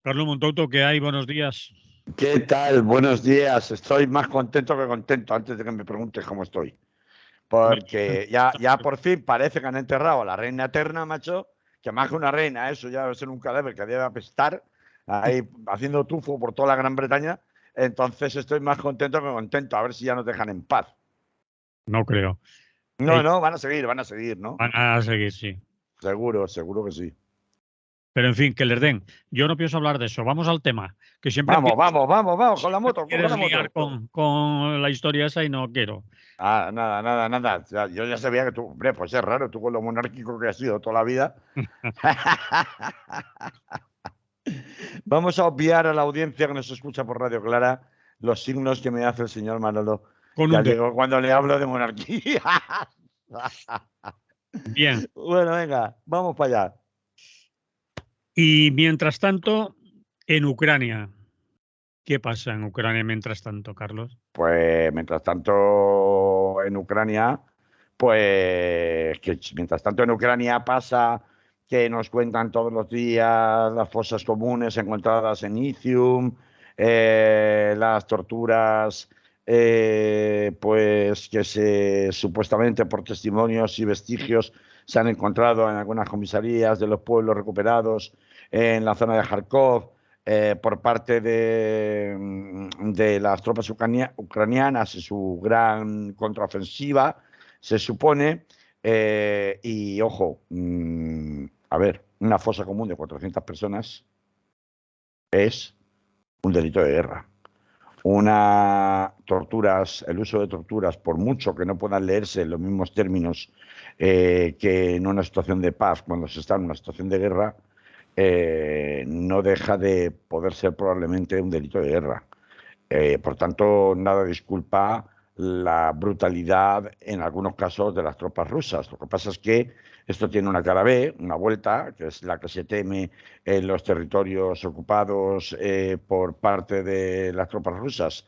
Carlos Montouto, ¿qué hay? Buenos días. ¿Qué tal? Buenos días. Estoy más contento que contento antes de que me preguntes cómo estoy. Hombre, Porque ya por fin parece que han enterrado a la reina eterna, macho. Que más que una reina, eso ya debe ser un cadáver que debe apestar ahí haciendo tufo por toda la Gran Bretaña. Entonces estoy más contento que contento. A ver si ya nos dejan en paz. no creo. No, no, van a seguir, ¿no? Van a seguir, sí. Seguro que sí. Pero en fin, que les den. Yo no pienso hablar de eso. Vamos al tema. Que Vamos, con la siempre me moto, coge quieres la liar moto. con la historia esa y no quiero. Ah, nada. Yo ya sabía que tú, hombre, pues es raro, tú con lo monárquico que has sido toda la vida. Vamos a obviar a la audiencia que nos escucha por Radio Clara los signos que me hace el señor Manolo Con un dedo. Gallego cuando le hablo de monarquía. Bien. Bueno, venga, vamos para allá. Y mientras tanto, en Ucrania. ¿Qué pasa en Ucrania mientras tanto, Carlos? Pues mientras tanto en Ucrania, mientras tanto en Ucrania pasa que nos cuentan todos los días las fosas comunes encontradas en Izium, las torturas, pues que supuestamente por testimonios y vestigios se han encontrado en algunas comisarías de los pueblos recuperados en la zona de Kharkov por parte de las tropas ucranianas y su gran contraofensiva, se supone. Y ojo, a ver, una fosa común de 400 personas es un delito de guerra. El uso de torturas, por mucho que no puedan leerse en los mismos términos que en una situación de paz, cuando se está en una situación de guerra, no deja de poder ser probablemente un delito de guerra. Por tanto, nada disculpa la brutalidad en algunos casos de las tropas rusas. Lo que pasa es que esto tiene una cara B, una vuelta, que es la que se teme en los territorios ocupados por parte de las tropas rusas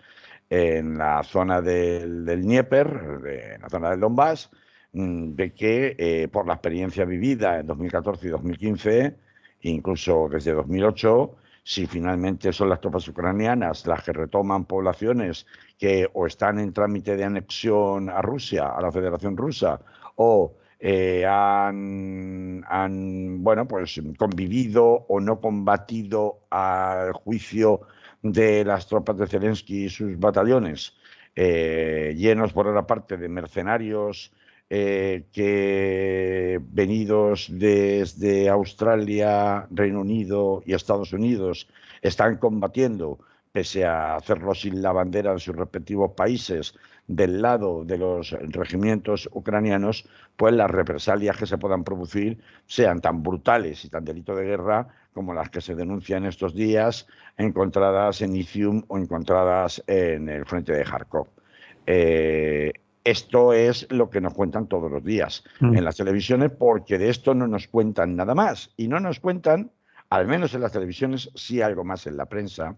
en la zona del Dnieper, en la zona del Donbass, de que por la experiencia vivida en 2014 y 2015, incluso desde 2008, si finalmente son las tropas ucranianas las que retoman poblaciones que o están en trámite de anexión a Rusia, a la Federación Rusa, o bueno, pues convivido o no combatido al juicio de las tropas de Zelensky y sus batallones, llenos por otra parte de mercenarios que venidos desde Australia, Reino Unido y Estados Unidos están combatiendo, pese a hacerlo sin la bandera de sus respectivos países, del lado de los regimientos ucranianos, pues las represalias que se puedan producir sean tan brutales y tan delito de guerra como las que se denuncian estos días encontradas en Izium o encontradas en el frente de Kharkov. Esto es lo que nos cuentan todos los días en las televisiones, porque de esto no nos cuentan nada más. Y no nos cuentan, al menos en las televisiones, sí algo más en la prensa,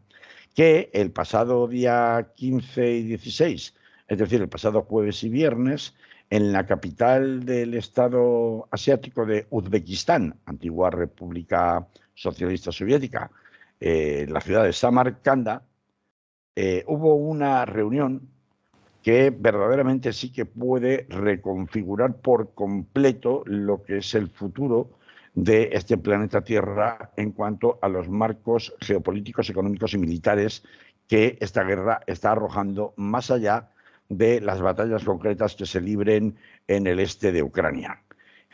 que el pasado día 15 y 16, es decir, el pasado jueves y viernes, en la capital del estado asiático de Uzbekistán, antigua República Socialista Soviética, la ciudad de Samarcanda, hubo una reunión que verdaderamente sí que puede reconfigurar por completo lo que es el futuro de este planeta Tierra en cuanto a los marcos geopolíticos, económicos y militares que esta guerra está arrojando más allá de las batallas concretas que se libren en el este de Ucrania.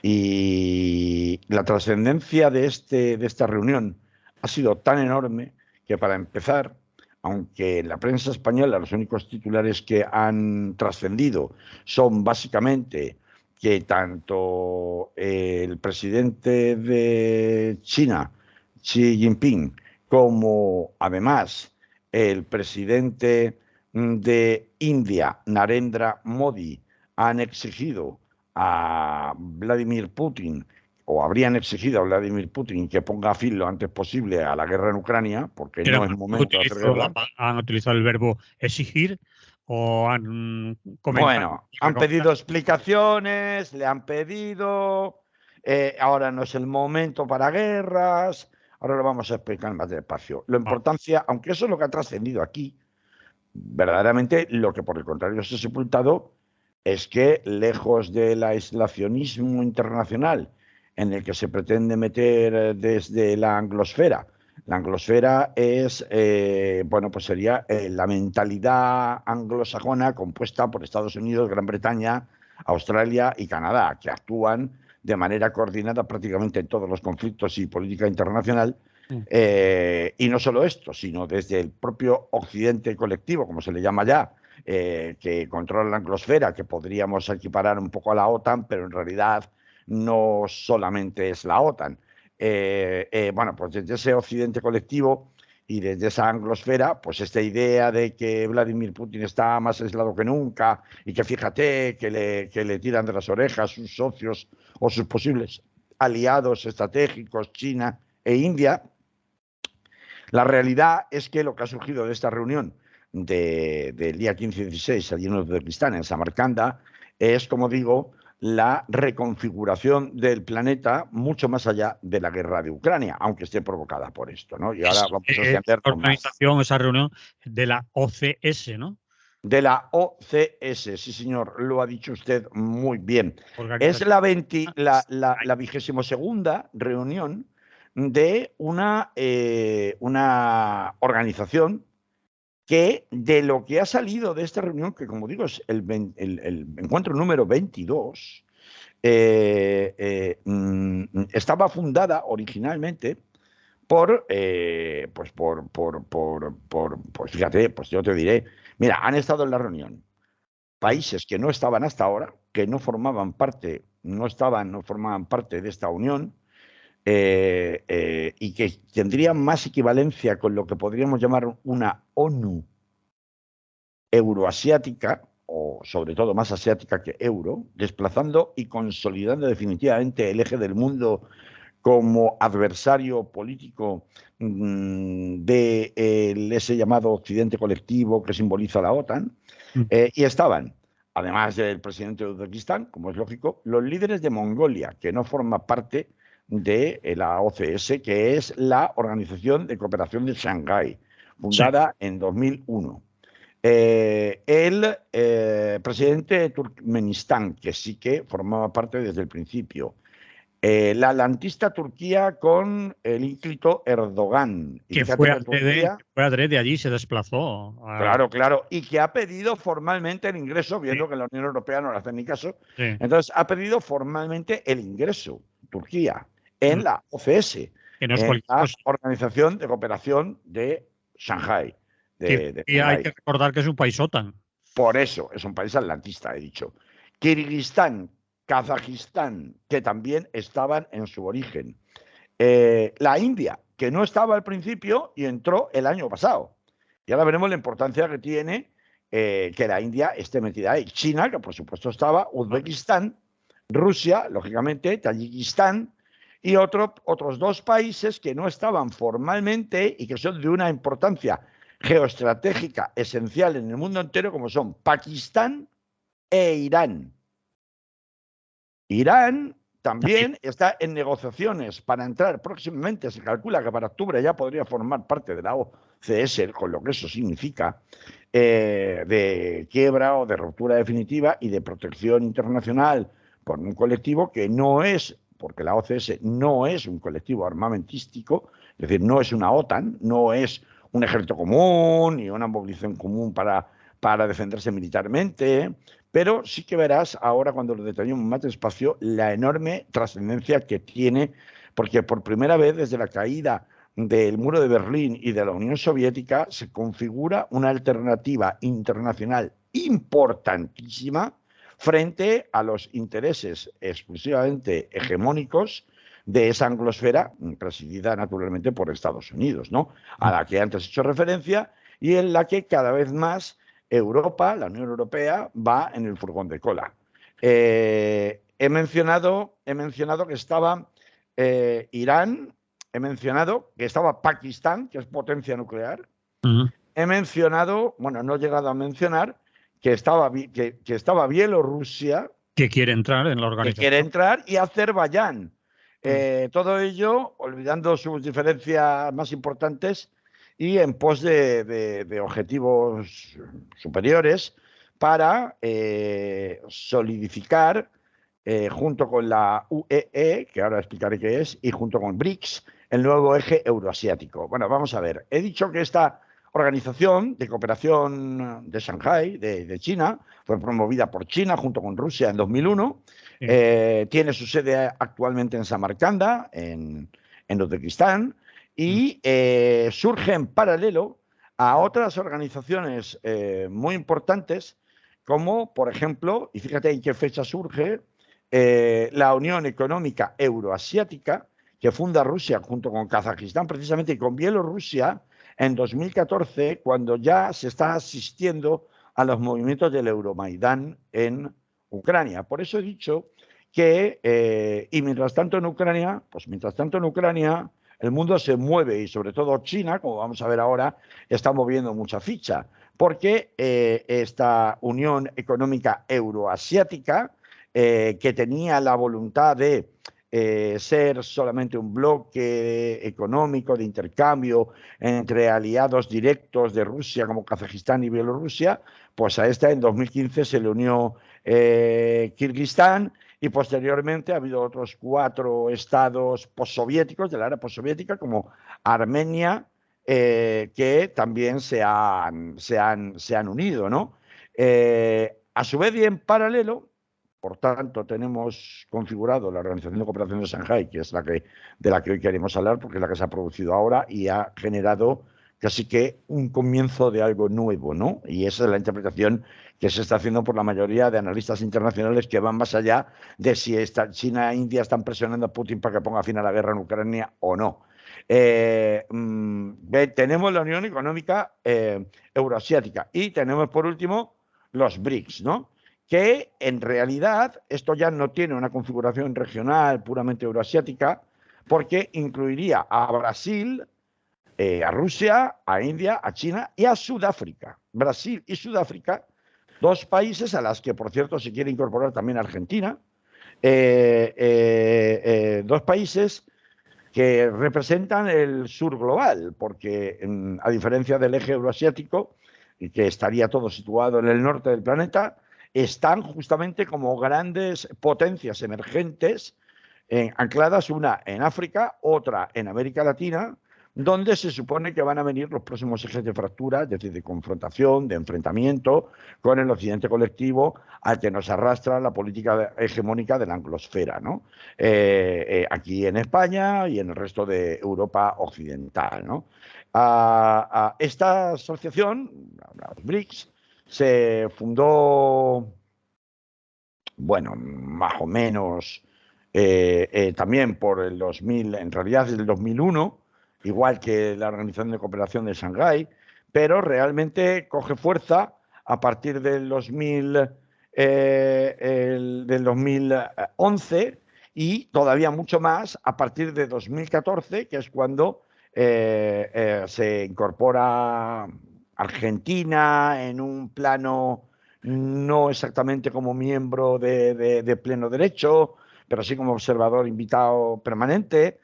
Y la trascendencia de esta reunión ha sido tan enorme que, para empezar, aunque en la prensa española los únicos titulares que han trascendido son básicamente que tanto el presidente de China, Xi Jinping, como además el presidente de India, Narendra Modi, han exigido a Vladimir Putin, o habrían exigido a Vladimir Putin, que ponga fin lo antes posible a la guerra en Ucrania, porque no es momento de hacer guerra. ¿Han utilizado el verbo exigir o han comentado? Bueno, han pedido explicaciones, le han pedido, ahora no es el momento para guerras, ahora lo vamos a explicar más despacio. La importancia, aunque eso es lo que ha trascendido aquí, verdaderamente lo que por el contrario se ha sepultado es que, lejos del aislacionismo internacional en el que se pretende meter desde la anglosfera es, bueno, pues sería la mentalidad anglosajona compuesta por Estados Unidos, Gran Bretaña, Australia y Canadá, que actúan de manera coordinada prácticamente en todos los conflictos y política internacional. Y no solo esto, sino desde el propio Occidente colectivo, como se le llama ya, que controla la anglosfera, que podríamos equiparar un poco a la OTAN, pero en realidad no solamente es la OTAN. Bueno, pues desde ese Occidente colectivo y desde esa anglosfera, pues esta idea de que Vladimir Putin está más aislado que nunca y que fíjate que le tiran de las orejas sus socios o sus posibles aliados estratégicos, China e India. La realidad es que lo que ha surgido de esta reunión del día 15 y 16 allí en Uzbekistán, en Samarcanda, es, como digo, la reconfiguración del planeta mucho más allá de la guerra de Ucrania, aunque esté provocada por esto, ¿no? Y ahora vamos a extenderlo más. Organización, esa reunión de la OCS, ¿no? De la OCS, sí señor, lo ha dicho usted muy bien. Es la 22ª reunión de una organización que, de lo que ha salido de esta reunión, que como digo es el encuentro número 22, estaba fundada originalmente pues fíjate, pues yo te diré, mira, han estado en la reunión países que no estaban hasta ahora, que no formaban parte de esta unión, y que tendrían más equivalencia con lo que podríamos llamar una ONU euroasiática, o sobre todo más asiática que euro, desplazando y consolidando definitivamente el eje del mundo como adversario político de ese llamado Occidente colectivo que simboliza la OTAN. Y estaban, además del presidente de Uzbekistán, como es lógico, los líderes de Mongolia, que no forma parte de la OCS, que es la Organización de Cooperación de Shanghái, fundada en 2001. El presidente de Turkmenistán, que sí que formaba parte desde el principio. La atlantista Turquía con el ínclito Erdogan. Y que fue adrede allí, se desplazó. Claro, y que ha pedido formalmente el ingreso, viendo que la Unión Europea no le hace ni caso. Sí. Entonces, ha pedido formalmente el ingreso, Turquía, en la OCS, que no es en la Organización de Cooperación de Shanghái. Y hay que recordar que es un país OTAN. Por eso, es un país atlantista, he dicho. Kirguistán, Kazajistán, que también estaban en su origen. La India, que no estaba al principio y entró el año pasado. Y ahora veremos la importancia que tiene que la India esté metida ahí. China, que por supuesto estaba, Uzbekistán, Rusia, lógicamente, Tayikistán y otros dos países que no estaban formalmente y que son de una importancia geoestratégica esencial en el mundo entero, como son Pakistán e Irán. Irán también está en negociaciones para entrar próximamente. Se calcula que para octubre ya podría formar parte de la OCS, con lo que eso significa, de quiebra o de ruptura definitiva y de protección internacional por un colectivo que no es, porque la OCS no es un colectivo armamentístico, es decir, no es una OTAN, no es un ejército común ni una movilización común para defenderse militarmente. Pero sí que verás ahora, cuando lo detallemos más despacio, la enorme trascendencia que tiene, porque por primera vez desde la caída del muro de Berlín y de la Unión Soviética se configura una alternativa internacional importantísima frente a los intereses exclusivamente hegemónicos de esa anglosfera, presidida naturalmente por Estados Unidos, ¿no? A la que antes he hecho referencia y en la que cada vez más Europa, la Unión Europea, va en el furgón de cola. He mencionado que estaba Irán, he mencionado que estaba Pakistán, que es potencia nuclear. He mencionado, bueno, no he llegado a mencionar, que estaba Bielorrusia. Que quiere entrar en la organización. Que quiere entrar, y Azerbaiyán. Todo ello olvidando sus diferencias más importantes y en pos de objetivos superiores para solidificar, junto con la UEE, que ahora explicaré qué es, y junto con BRICS, el nuevo eje euroasiático. Bueno, vamos a ver. He dicho que esta organización de cooperación de Shanghái, de China, fue promovida por China junto con Rusia en 2001. Tiene su sede actualmente en Samarcanda, en Uzbekistán, y surge en paralelo a otras organizaciones muy importantes, como por ejemplo, y fíjate en qué fecha surge, la Unión Económica Euroasiática, que funda Rusia junto con Kazajistán precisamente y con Bielorrusia en 2014, cuando ya se está asistiendo a los movimientos del Euromaidán en Ucrania. Por eso he dicho que, y mientras tanto en Ucrania, pues mientras tanto en Ucrania, el mundo se mueve y sobre todo China, como vamos a ver ahora, está moviendo mucha ficha, porque esta Unión Económica Euroasiática, que tenía la voluntad de ser solamente un bloque económico de intercambio entre aliados directos de Rusia como Kazajistán y Bielorrusia, pues a esta en 2015 se le unió Kirguistán, y posteriormente ha habido otros 4 estados postsoviéticos de la era postsoviética como Armenia, que también se han unido, ¿no? A su vez y en paralelo, por tanto, tenemos configurado la Organización de Cooperación de Shanghái, que es de la que hoy queremos hablar, porque es la que se ha producido ahora y ha generado casi que un comienzo de algo nuevo, ¿no? Y esa es la interpretación que se está haciendo por la mayoría de analistas internacionales, que van más allá de si China e India están presionando a Putin para que ponga fin a la guerra en Ucrania o no. Tenemos la Unión Económica Euroasiática y tenemos por último los BRICS, ¿no? Que en realidad esto ya no tiene una configuración regional puramente euroasiática, porque incluiría a Brasil, a Rusia, a India, a China y a Sudáfrica. Brasil y Sudáfrica, 2 países a las que, por cierto, se quiere incorporar también Argentina, 2 países que representan el sur global, porque a diferencia del eje euroasiático, que estaría todo situado en el norte del planeta, están justamente como grandes potencias emergentes, ancladas una en África, otra en América Latina, donde se supone que van a venir los próximos ejes de fractura, es decir, de confrontación, de enfrentamiento con el occidente colectivo al que nos arrastra la política hegemónica de la anglosfera, ¿no? Aquí en España y en el resto de Europa occidental, ¿no? Esta asociación, los BRICS, se fundó, bueno, más o menos también por el 2000, en realidad desde el 2001, igual que la Organización de Cooperación de Shanghái, pero realmente coge fuerza a partir del 2011 y todavía mucho más a partir de 2014, que es cuando se incorpora Argentina en un plano no exactamente como miembro de pleno derecho, pero sí como observador invitado permanente,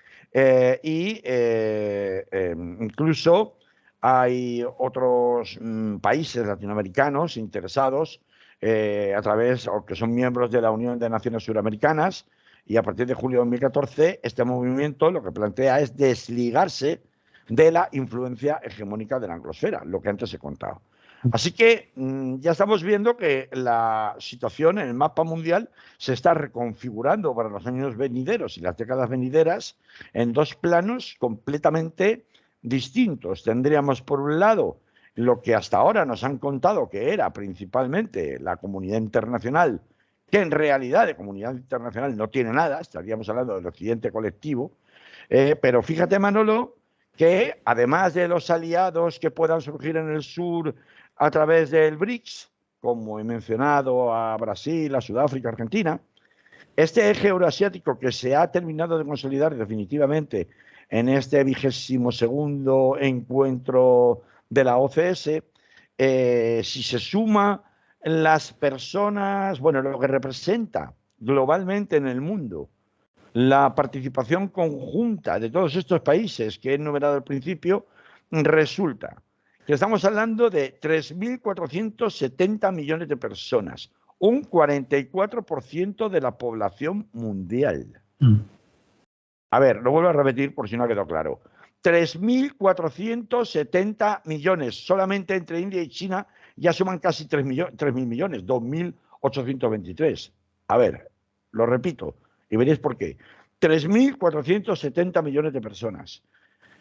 incluso hay otros países latinoamericanos interesados a través, o que son miembros de la Unión de Naciones Suramericanas, y a partir de julio de 2014 este movimiento lo que plantea es desligarse de la influencia hegemónica de la anglosfera, lo que antes he contado. Así que ya estamos viendo que la situación en el mapa mundial se está reconfigurando para los años venideros y las décadas venideras en 2 planos completamente distintos. Tendríamos por un lado lo que hasta ahora nos han contado que era principalmente la comunidad internacional, que en realidad de comunidad internacional no tiene nada, estaríamos hablando del occidente colectivo, pero fíjate, Manolo, que además de los aliados que puedan surgir en el sur a través del BRICS, como he mencionado a Brasil, a Sudáfrica, Argentina, este eje euroasiático que se ha terminado de consolidar definitivamente en este 22º encuentro de la OCS, si se suma las personas, bueno, lo que representa globalmente en el mundo, la participación conjunta de todos estos países que he enumerado al principio, resulta que estamos hablando de 3.470 millones de personas, un 44% de la población mundial. A ver, lo vuelvo a repetir por si no ha quedado claro. 3.470 millones, solamente entre India y China ya suman casi 3.000 millones, 2.823. A ver, lo repito y veréis por qué. 3.470 millones de personas.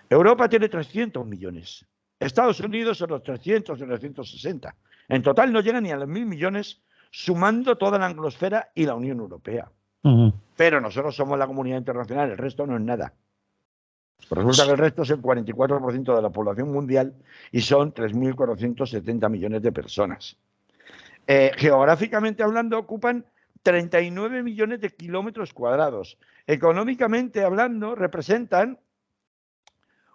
Europa tiene 300 millones. Estados Unidos son los 300 o 360. En total no llegan ni a los 1.000 millones, sumando toda la anglosfera y la Unión Europea. Pero nosotros somos la comunidad internacional, el resto no es nada. Resulta que el resto es el 44% de la población mundial y son 3.470 millones de personas. Geográficamente hablando, ocupan 39 millones de kilómetros cuadrados. Económicamente hablando, representan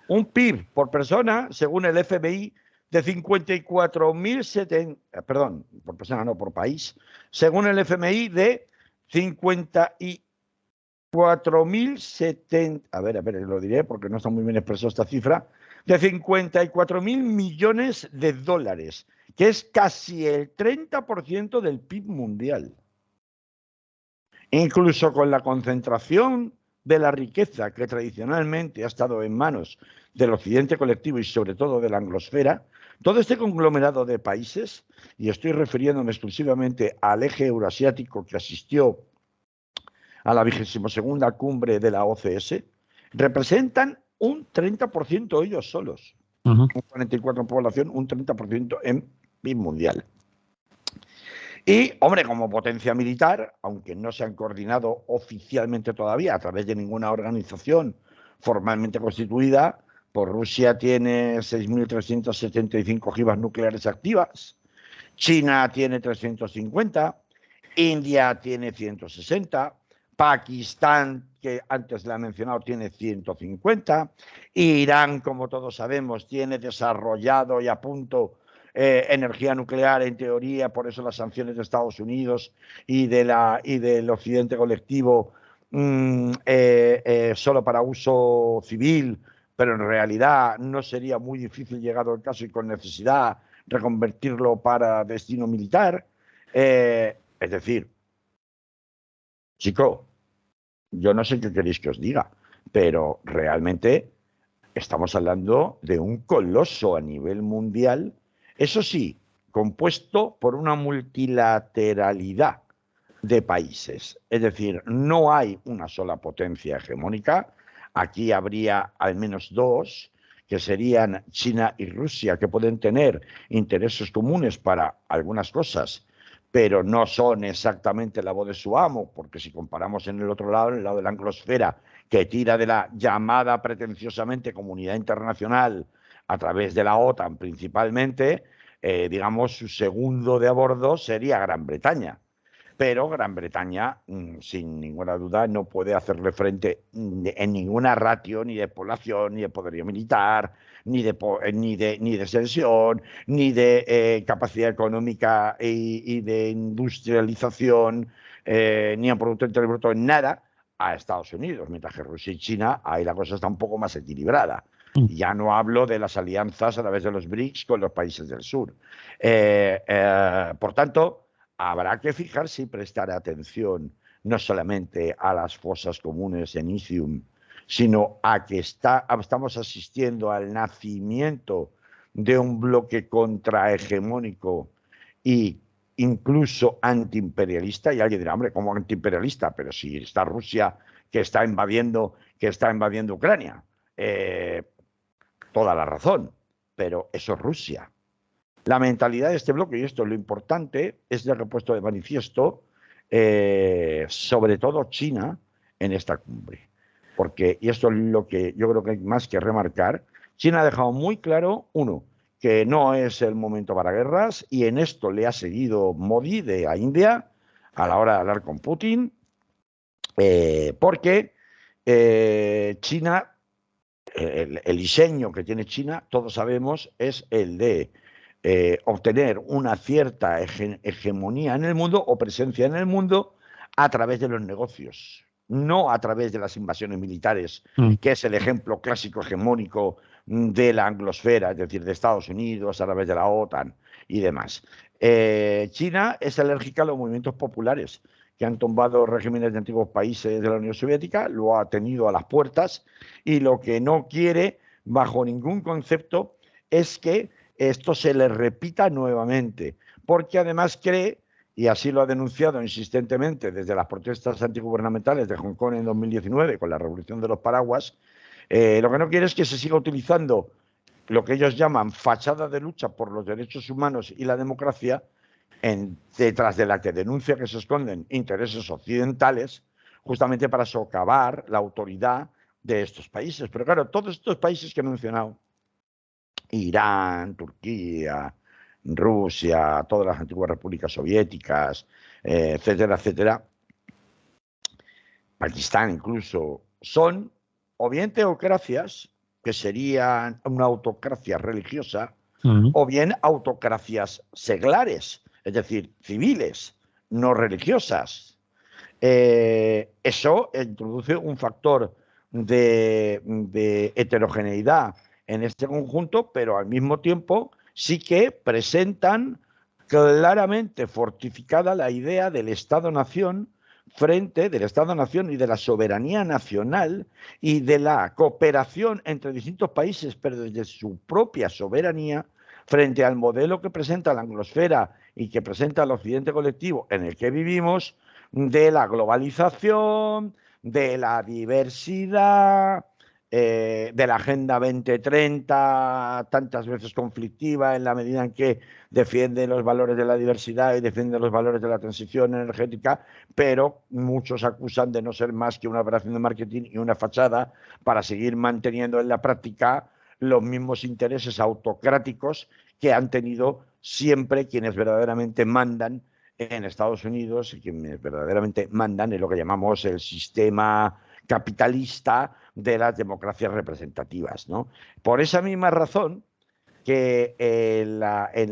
un PIB por persona, según el FMI, de 54.070, perdón, por persona no, por país, según el FMI de 54.070, a ver, lo diré porque no está muy bien expreso esta cifra, de 54.000 millones de dólares, que es casi el 30% del PIB mundial. Incluso con la concentración de la riqueza que tradicionalmente ha estado en manos del occidente colectivo y sobre todo de la anglosfera, todo este conglomerado de países, y estoy refiriéndome exclusivamente al eje euroasiático que asistió a la 22ª cumbre de la OCS, representan un 30% ellos solos. Un 44% en población, un 30% en PIB mundial. Y, hombre, como potencia militar, aunque no se han coordinado oficialmente todavía a través de ninguna organización formalmente constituida, pues Rusia tiene 6.375 ojivas nucleares activas, China tiene 350, India tiene 160, Pakistán, que antes la he mencionado, tiene 150, Irán, como todos sabemos, tiene desarrollado y a punto energía nuclear en teoría, por eso las sanciones de Estados Unidos y del occidente colectivo solo para uso civil, pero en realidad no sería muy difícil, llegado el caso y con necesidad, reconvertirlo para destino militar. Es decir, chico, yo no sé qué queréis que os diga, pero realmente estamos hablando de un coloso a nivel mundial, eso sí, compuesto por una multilateralidad de países. Es decir, no hay una sola potencia hegemónica. Aquí habría al menos dos, que serían China y Rusia, que pueden tener intereses comunes para algunas cosas, pero no son exactamente la voz de su amo, porque si comparamos en el otro lado, en el lado de la anglosfera, que tira de la llamada pretenciosamente comunidad internacional a través de la OTAN principalmente, digamos, su segundo de a bordo sería Gran Bretaña. Pero Gran Bretaña, sin ninguna duda, no puede hacerle frente en ninguna ratio, ni de población, ni de poderío militar, ni de extensión, ni de capacidad económica y de industrialización, ni en Producto Interior Bruto, en nada, a Estados Unidos, mientras que Rusia y China, ahí la cosa está un poco más equilibrada. Ya no hablo de las alianzas a través de los BRICS con los países del sur. Por tanto, habrá que fijarse y prestar atención no solamente a las fosas comunes en Isium, sino a que estamos asistiendo al nacimiento de un bloque contrahegemónico e incluso antiimperialista. Y alguien dirá, hombre, ¿cómo antiimperialista? Pero si está Rusia que está invadiendo Ucrania. Toda la razón, pero eso es Rusia. La mentalidad de este bloque, y esto es lo importante, es lo que he puesto de manifiesto, sobre todo China, en esta cumbre. Porque, y esto es lo que yo creo que hay más que remarcar, China ha dejado muy claro, uno, que no es el momento para guerras, y en esto le ha seguido Modi a India a la hora de hablar con Putin, porque China, el diseño que tiene China, todos sabemos, es el de obtener una cierta hegemonía en el mundo o presencia en el mundo a través de los negocios. no a través de las invasiones militares, que es el ejemplo clásico hegemónico de la anglosfera, es decir, de Estados Unidos, a través de la OTAN y demás. China es alérgica a los movimientos populares que han tumbado regímenes de antiguos países de la Unión Soviética, lo ha tenido a las puertas, y lo que no quiere, bajo ningún concepto, es que esto se le repita nuevamente, porque además cree, y así lo ha denunciado insistentemente desde las protestas antigubernamentales de Hong Kong en 2019 con la revolución de los paraguas, lo que no quiere es que se siga utilizando lo que ellos llaman fachada de lucha por los derechos humanos y la democracia, detrás de la que denuncia que se esconden intereses occidentales, justamente para socavar la autoridad de estos países. Pero claro, todos estos países que he mencionado, Irán, Turquía, Rusia, todas las antiguas repúblicas soviéticas, etcétera, etcétera, Pakistán incluso, son o bien teocracias, que serían una autocracia religiosa, o bien autocracias seglares, es decir, civiles, no religiosas. Eso introduce un factor de heterogeneidad en este conjunto, pero al mismo tiempo sí que presentan claramente fortificada la idea del Estado-nación del Estado-nación y de la soberanía nacional y de la cooperación entre distintos países, pero desde su propia soberanía, frente al modelo que presenta la anglosfera y que presenta el occidente colectivo en el que vivimos, de la globalización, de la diversidad, de la Agenda 2030, tantas veces conflictiva en la medida en que defiende los valores de la diversidad y defiende los valores de la transición energética, pero muchos acusan de no ser más que una operación de marketing y una fachada para seguir manteniendo en la práctica los mismos intereses autocráticos que han tenido siempre quienes verdaderamente mandan en Estados Unidos, y quienes verdaderamente mandan en lo que llamamos el sistema capitalista de las democracias representativas, ¿no? Por esa misma razón que en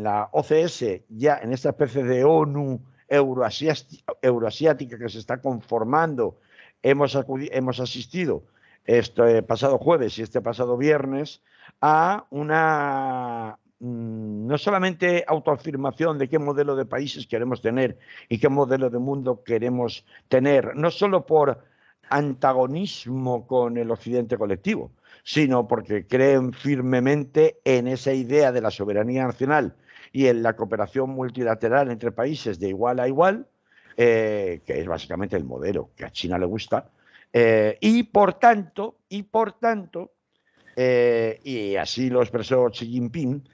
la OCS, ya en esta especie de ONU euroasiática que se está conformando, hemos asistido este pasado jueves y este pasado viernes a una no solamente autoafirmación de qué modelo de países queremos tener y qué modelo de mundo queremos tener, no solo por antagonismo con el occidente colectivo, sino porque creen firmemente en esa idea de la soberanía nacional y en la cooperación multilateral entre países de igual a igual, que es básicamente el modelo que a China le gusta, y por tanto, y así lo expresó Xi Jinping,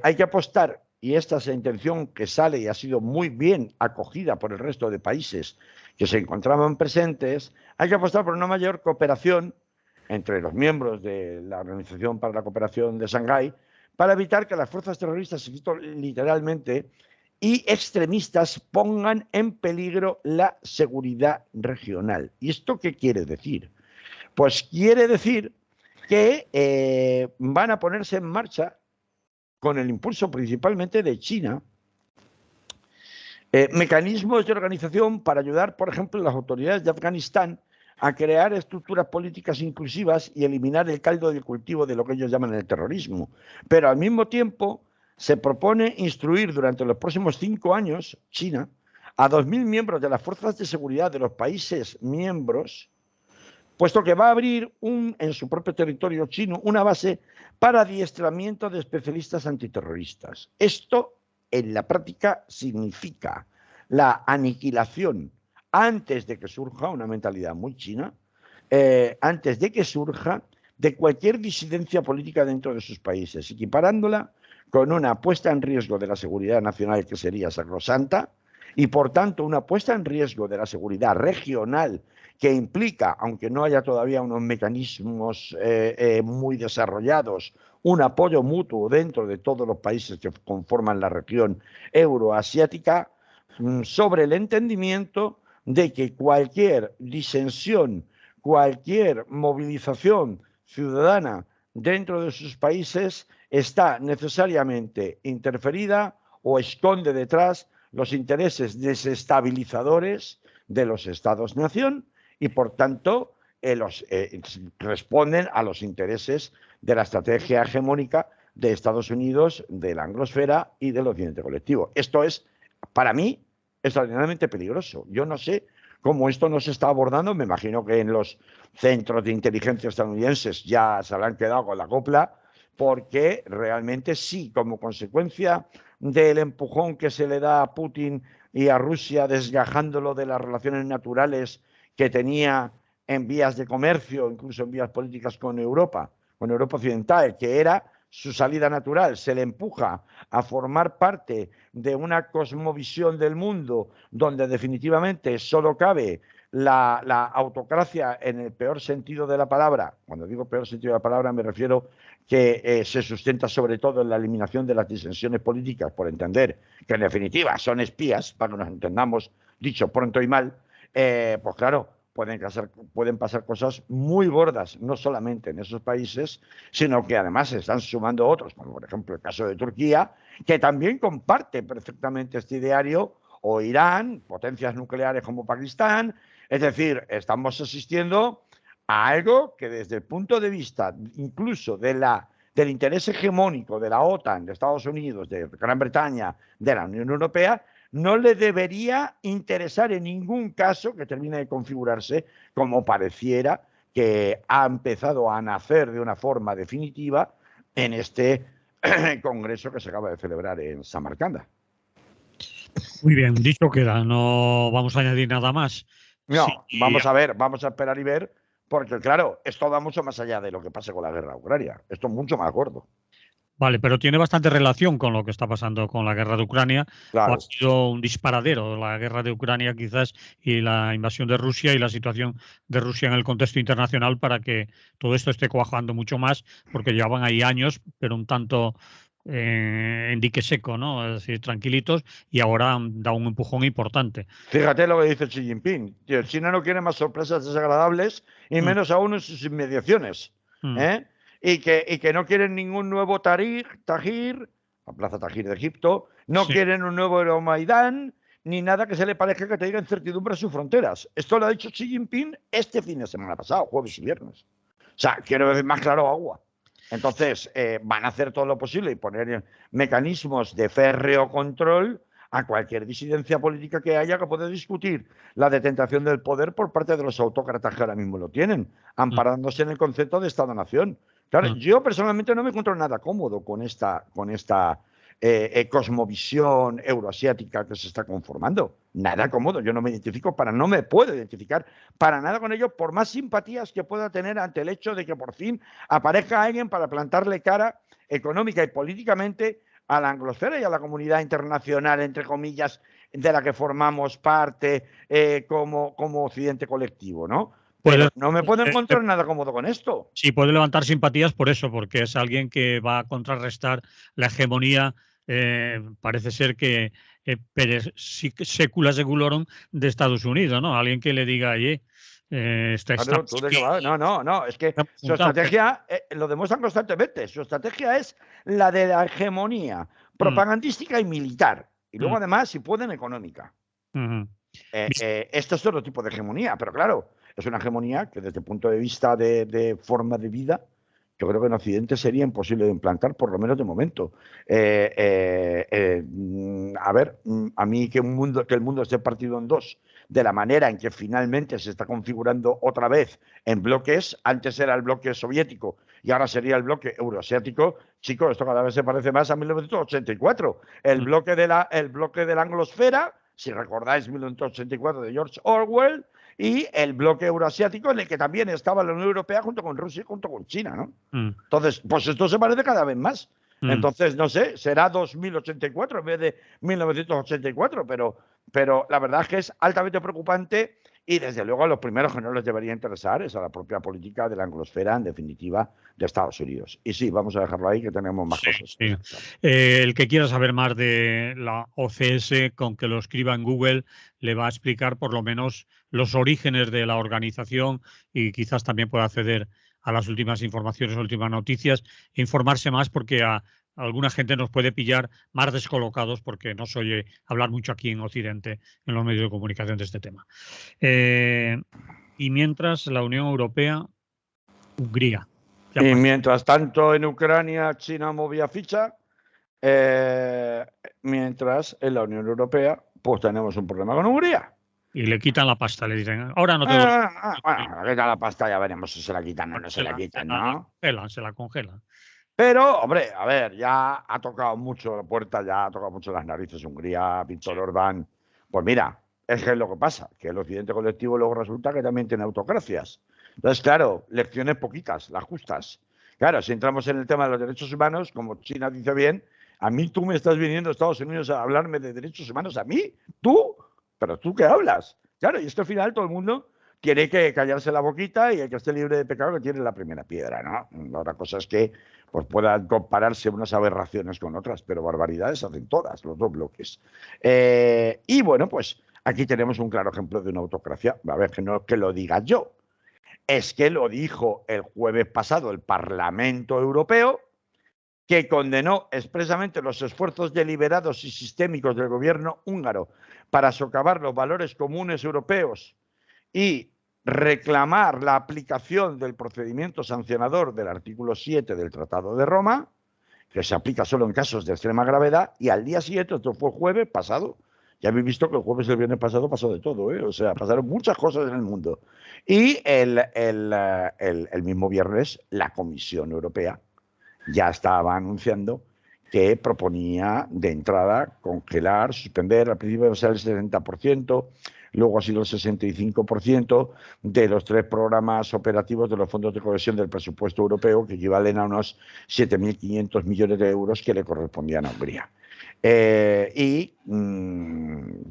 hay que apostar, y esta es la intención que sale y ha sido muy bien acogida por el resto de países que se encontraban presentes, hay que apostar por una mayor cooperación entre los miembros de la Organización para la Cooperación de Shanghái para evitar que las fuerzas terroristas, literalmente, y extremistas pongan en peligro la seguridad regional. ¿Y esto qué quiere decir? Pues quiere decir que van a ponerse en marcha, con el impulso principalmente de China, mecanismos de organización para ayudar, por ejemplo, a las autoridades de Afganistán a crear estructuras políticas inclusivas y eliminar el caldo de cultivo de lo que ellos llaman el terrorismo. Pero al mismo tiempo se propone instruir durante los próximos 5 años, China, a 2.000 miembros de las fuerzas de seguridad de los países miembros, puesto que va a abrir en su propio territorio chino una base para adiestramiento de especialistas antiterroristas. Esto, en la práctica, significa la aniquilación, antes de que surja una mentalidad muy china, antes de que surja, de cualquier disidencia política dentro de sus países, equiparándola con una puesta en riesgo de la seguridad nacional que sería sacrosanta, y por tanto una puesta en riesgo de la seguridad regional que implica, aunque no haya todavía unos mecanismos muy desarrollados, un apoyo mutuo dentro de todos los países que conforman la región euroasiática, sobre el entendimiento de que cualquier disensión, cualquier movilización ciudadana dentro de sus países está necesariamente interferida o esconde detrás los intereses desestabilizadores de los estados-nación y por tanto responden a los intereses de la estrategia hegemónica de Estados Unidos, de la anglosfera y del occidente colectivo. Esto es, para mí, extraordinariamente peligroso. Yo no sé cómo esto no se está abordando. Me imagino que en los centros de inteligencia estadounidenses ya se habrán quedado con la copla, porque realmente sí, como consecuencia del empujón que se le da a Putin y a Rusia, desgajándolo de las relaciones naturales que tenía en vías de comercio, incluso en vías políticas con Europa occidental, que era su salida natural, se le empuja a formar parte de una cosmovisión del mundo donde definitivamente solo cabe la autocracia en el peor sentido de la palabra. Cuando digo peor sentido de la palabra me refiero que se sustenta sobre todo en la eliminación de las disensiones políticas, por entender que en definitiva son espías, para que nos entendamos, dicho pronto y mal, pues claro, pueden pasar cosas muy gordas, no solamente en esos países, sino que además se están sumando otros, como por ejemplo el caso de Turquía, que también comparte perfectamente este ideario, o Irán, potencias nucleares como Pakistán. Es decir, estamos asistiendo a algo que desde el punto de vista incluso del interés hegemónico de la OTAN, de Estados Unidos, de Gran Bretaña, de la Unión Europea, no le debería interesar en ningún caso que termine de configurarse como pareciera que ha empezado a nacer de una forma definitiva en este congreso que se acaba de celebrar en Samarcanda. Muy bien, dicho queda, no vamos a añadir nada más. No, sí, vamos a esperar y ver, porque claro, esto va mucho más allá de lo que pase con la guerra de Ucrania. Esto es mucho más gordo. Vale, pero tiene bastante relación con lo que está pasando con la guerra de Ucrania. Claro. O ha sido un disparadero la guerra de Ucrania quizás y la invasión de Rusia y la situación de Rusia en el contexto internacional para que todo esto esté cuajando mucho más, porque llevaban ahí años, pero un tanto en dique seco, ¿no? Es decir, tranquilitos, y ahora han dado un empujón importante. Fíjate lo que dice Xi Jinping. China no quiere más sorpresas desagradables y menos aún en sus inmediaciones. Y que no quieren ningún nuevo Tahrir, la plaza Tahrir de Egipto, no quieren un nuevo Euromaidán, ni nada que se le parezca que tenga incertidumbre en sus fronteras. Esto lo ha dicho Xi Jinping este fin de semana pasado, jueves y viernes. O sea, quiero decir más claro agua. Entonces, van a hacer todo lo posible y poner mecanismos de férreo control a cualquier disidencia política que haya que pueda discutir la detentación del poder por parte de los autócratas que ahora mismo lo tienen, amparándose en el concepto de Estado-Nación. Claro, yo personalmente no me encuentro nada cómodo con esta cosmovisión euroasiática que se está conformando. Nada cómodo. Yo no me puedo identificar para nada con ello, por más simpatías que pueda tener ante el hecho de que por fin aparezca alguien para plantarle cara económica y políticamente a la anglosfera y a la comunidad internacional, entre comillas, de la que formamos parte como occidente colectivo, ¿no? Pero no me puedo encontrar nada cómodo con esto. Sí, puede levantar simpatías por eso, porque es alguien que va a contrarrestar la hegemonía, parece ser que secula seculorum de Estados Unidos, ¿no? Alguien que le diga, oye, claro, ¿tú de qué vas? No, es que su estrategia lo demuestran constantemente. Su estrategia es la de la hegemonía propagandística y militar. Y luego, además, si pueden, económica. Esto es otro tipo de hegemonía, pero claro, es una hegemonía que desde el punto de vista de forma de vida, yo creo que en Occidente sería imposible de implantar, por lo menos de momento. A ver, a mí que el mundo esté partido en dos, de la manera en que finalmente se está configurando otra vez en bloques, antes era el bloque soviético y ahora sería el bloque euroasiático. Chicos, esto cada vez se parece más a 1984, el bloque de la anglosfera, si recordáis 1984 de George Orwell, y el bloque euroasiático en el que también estaba la Unión Europea junto con Rusia y junto con China, ¿no? Entonces, pues esto se parece cada vez más. Entonces, no sé, será 2084 en vez de 1984, pero la verdad es que es altamente preocupante y desde luego a los primeros que no les debería interesar es a la propia política de la anglosfera, en definitiva, de Estados Unidos. Y sí, vamos a dejarlo ahí, que tenemos más cosas. Sí. El que quiera saber más de la OCS, con que lo escriba en Google, le va a explicar por lo menos los orígenes de la organización y quizás también pueda acceder a las últimas informaciones, últimas noticias, informarse más, porque a alguna gente nos puede pillar más descolocados porque no se oye hablar mucho aquí en Occidente, en los medios de comunicación, de este tema. Y mientras la Unión Europea, Hungría. Y mientras tanto en Ucrania China movía ficha, mientras en la Unión Europea pues tenemos un problema con Hungría. Y le quitan la pasta, le dicen, ahora no te Bueno, le quitan la pasta, ya veremos si se la quitan o no se la quitan, ¿no? Se la congelan. Pero, hombre, a ver, ya ha tocado mucho la puerta, ya ha tocado mucho las narices Hungría, Víctor Orbán. Pues mira, es que es lo que pasa, que el occidente colectivo luego resulta que también tiene autocracias. Entonces, claro, lecciones poquitas, las justas. Claro, si entramos en el tema de los derechos humanos, como China dice bien, a mí tú me estás viniendo a Estados Unidos a hablarme de derechos humanos, ¿a mí? ¿Tú? ¿Pero tú qué hablas? Claro, y es que al final todo el mundo tiene que callarse la boquita y el que esté libre de pecado que tiene la primera piedra, ¿no? La otra cosa es que pues puedan compararse unas aberraciones con otras, pero barbaridades hacen todas, los dos bloques. Y bueno, pues aquí tenemos un claro ejemplo de una autocracia. A ver, que no es que lo diga yo, es que lo dijo el jueves pasado el Parlamento Europeo, que condenó expresamente los esfuerzos deliberados y sistémicos del gobierno húngaro para socavar los valores comunes europeos y reclamar la aplicación del procedimiento sancionador del artículo 7 del Tratado de Roma, que se aplica solo en casos de extrema gravedad, y al día siguiente, esto fue jueves pasado, ya habéis visto que el jueves del viernes pasado pasó de todo, ¿eh? O sea, pasaron muchas cosas en el mundo. Y el mismo viernes la Comisión Europea ya estaba anunciando que proponía de entrada congelar, suspender, al principio iba a ser el 70%, luego ha sido el 65% de los 3 programas operativos de los fondos de cohesión del presupuesto europeo, que equivalen a unos 7.500 millones de euros que le correspondían a Hungría.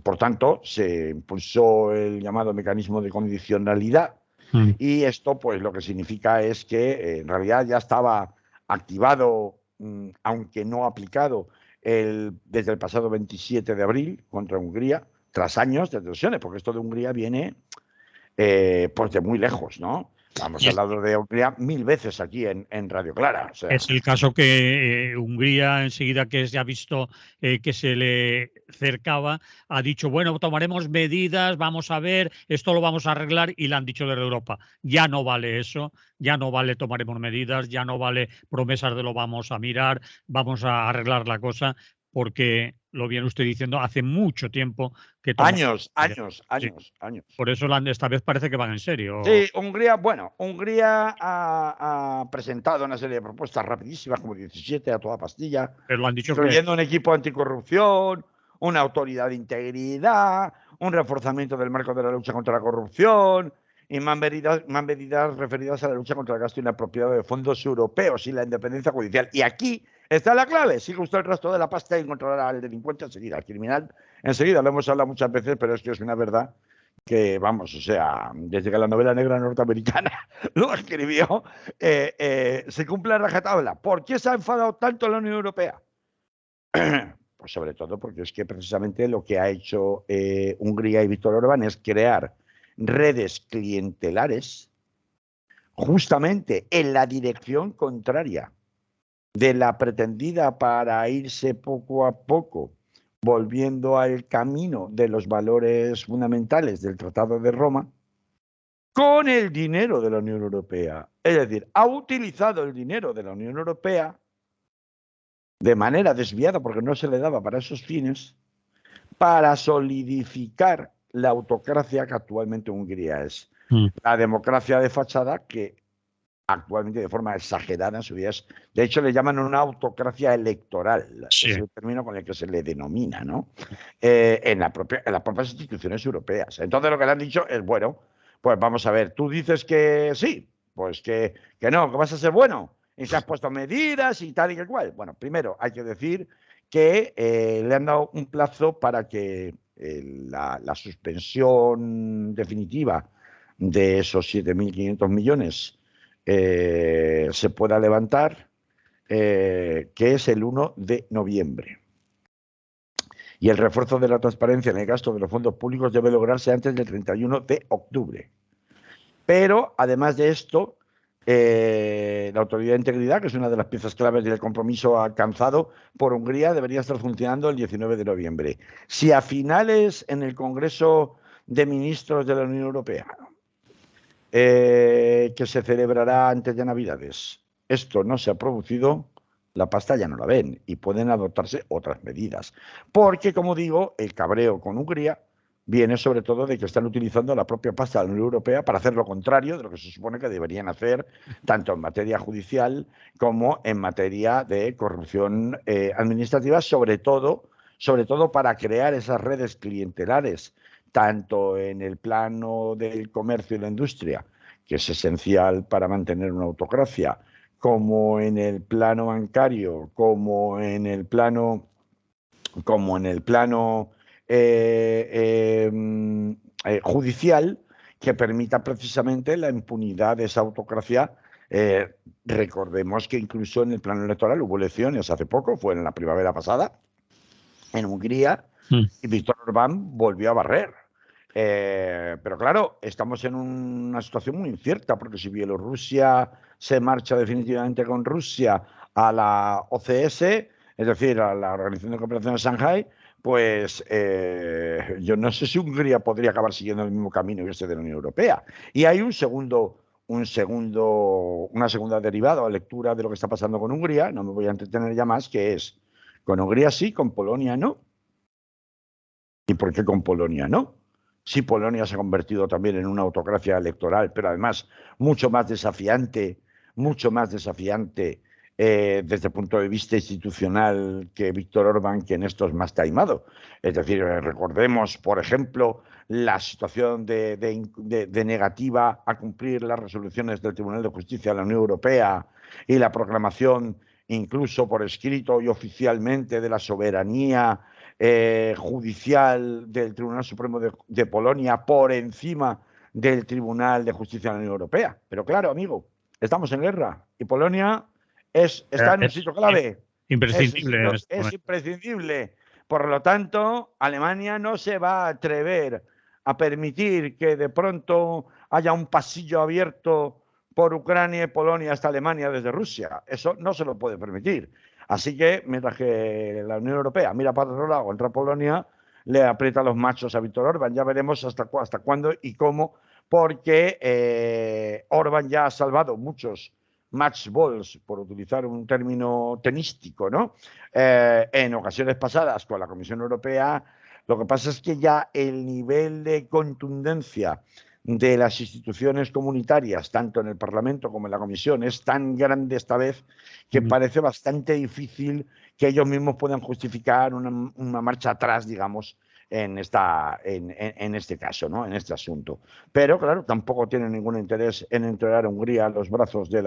Por tanto, se impulsó el llamado mecanismo de condicionalidad, y esto pues lo que significa es que en realidad ya estaba activado, aunque no aplicado, desde el pasado 27 de abril contra Hungría, tras años de tensiones, porque esto de Hungría viene pues de muy lejos, ¿no? Hemos hablado de Hungría 1000 veces aquí en Radio Clara. O sea. Es el caso que Hungría, enseguida que se ha visto que se le cercaba, ha dicho, bueno, tomaremos medidas, vamos a ver, esto lo vamos a arreglar, y le han dicho desde Europa, ya no vale eso, ya no vale tomaremos medidas, ya no vale promesas de lo vamos a mirar, vamos a arreglar la cosa, porque lo viene usted diciendo, hace mucho tiempo que años. Por eso esta vez parece que van en serio. Sí, Hungría ha presentado una serie de propuestas rapidísimas, como 17 a toda pastilla, pero lo han dicho, incluyendo un equipo anticorrupción, una autoridad de integridad, un reforzamiento del marco de la lucha contra la corrupción y más medidas referidas a la lucha contra el gasto inapropiado de fondos europeos y la independencia judicial. Y aquí está la clave. Sigue usted el rastro de la pasta y encontrará al delincuente enseguida, al criminal enseguida. Lo hemos hablado muchas veces, pero es que es una verdad que, vamos, o sea, desde que la novela negra norteamericana lo escribió, se cumple a rajatabla. ¿Por qué se ha enfadado tanto la Unión Europea? Pues sobre todo porque es que precisamente lo que ha hecho Hungría y Víctor Orbán es crear redes clientelares justamente en la dirección contraria de la pretendida para irse poco a poco volviendo al camino de los valores fundamentales del Tratado de Roma, con el dinero de la Unión Europea. Es decir, ha utilizado el dinero de la Unión Europea de manera desviada, porque no se le daba para esos fines, para solidificar la autocracia que actualmente Hungría es. La democracia de fachada que actualmente de forma exagerada en su vida. De hecho, le llaman una autocracia electoral, sí. Es el término con el que se le denomina, ¿no? En las propias instituciones europeas. Entonces, lo que le han dicho es, bueno, pues vamos a ver, tú dices que sí, pues que no, que vas a ser bueno, y se has puesto medidas y tal y que cual. Bueno, primero hay que decir que le han dado un plazo para que la suspensión definitiva de esos 7.500 millones se pueda levantar, que es el 1 de noviembre. Y el refuerzo de la transparencia en el gasto de los fondos públicos debe lograrse antes del 31 de octubre. Pero, además de esto, la Autoridad de Integridad, que es una de las piezas claves del compromiso alcanzado por Hungría, debería estar funcionando el 19 de noviembre. Si a finales en el Congreso de Ministros de la Unión Europea que se celebrará antes de Navidades. Esto no se ha producido, la pasta ya no la ven y pueden adoptarse otras medidas. Porque, como digo, el cabreo con Hungría viene sobre todo de que están utilizando la propia pasta de la Unión Europea para hacer lo contrario de lo que se supone que deberían hacer, tanto en materia judicial como en materia de corrupción administrativa, sobre todo para crear esas redes clientelares, tanto en el plano del comercio y la industria, que es esencial para mantener una autocracia, como en el plano bancario, como en el plano judicial, que permita precisamente la impunidad de esa autocracia. Recordemos que incluso en el plano electoral hubo elecciones hace poco, fue en la primavera pasada, en Hungría, y Víctor Orbán volvió a barrer. Pero claro, estamos en una situación muy incierta, porque si Bielorrusia se marcha definitivamente con Rusia a la OCS, es decir, a la Organización de Cooperación de Shanghái, pues yo no sé si Hungría podría acabar siguiendo el mismo camino que este de la Unión Europea. Y hay una segunda derivada o lectura de lo que está pasando con Hungría, no me voy a entretener ya más, que es, con Hungría sí, con Polonia no. ¿Y por qué con Polonia no? Si Polonia se ha convertido también en una autocracia electoral, pero además mucho más desafiante desde el punto de vista institucional que Víctor Orbán, que en esto es más taimado. Es decir, recordemos, por ejemplo, la situación de negativa a cumplir las resoluciones del Tribunal de Justicia de la Unión Europea y la proclamación, incluso por escrito y oficialmente, de la soberanía judicial del Tribunal Supremo de Polonia por encima del Tribunal de Justicia de la Unión Europea. Pero claro, amigo, estamos en guerra y Polonia está en un sitio clave. Imprescindible en este Es momento. imprescindible. Por lo tanto, Alemania no se va a atrever a permitir que de pronto haya un pasillo abierto por Ucrania y Polonia hasta Alemania desde Rusia. Eso no se lo puede permitir. Así que, mientras que la Unión Europea mira para otro lado contra Polonia, le aprieta los machos a Víctor Orbán. Ya veremos hasta cuándo y cómo, porque Orbán ya ha salvado muchos match balls, por utilizar un término tenístico, ¿no? En ocasiones pasadas con la Comisión Europea. Lo que pasa es que ya el nivel de contundencia de las instituciones comunitarias, tanto en el Parlamento como en la Comisión, es tan grande esta vez que parece bastante difícil que ellos mismos puedan justificar una marcha atrás, digamos, en este caso, ¿no? En este asunto. Pero, claro, tampoco tienen ningún interés en entregar a Hungría a los brazos del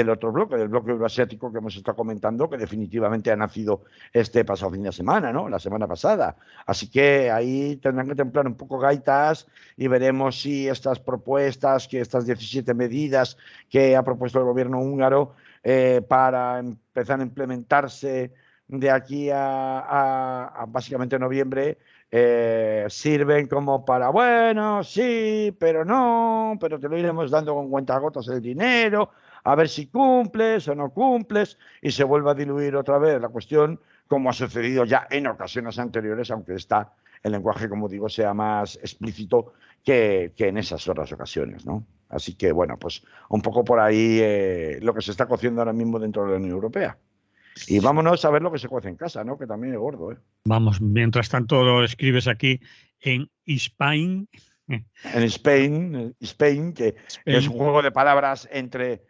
otro bloque, del bloque euroasiático que hemos estado comentando, que definitivamente ha nacido este pasado fin de semana, ¿no? La semana pasada. Así que ahí tendrán que templar un poco gaitas y veremos si estas propuestas, que estas 17 medidas que ha propuesto el gobierno húngaro para empezar a implementarse de aquí a básicamente noviembre, sirven como para, bueno, sí, pero no, pero te lo iremos dando con cuentagotas el dinero, a ver si cumples o no cumples, y se vuelve a diluir otra vez la cuestión, como ha sucedido ya en ocasiones anteriores, aunque el lenguaje, como digo, sea más explícito que en esas otras ocasiones, ¿no? Así que, bueno, pues un poco por ahí lo que se está cociendo ahora mismo dentro de la Unión Europea. Y vámonos a ver lo que se cuece en casa, ¿no? Que también es gordo, ¿eh? Vamos, mientras tanto lo escribes aquí en Spain. En Spain, que es un juego de palabras entre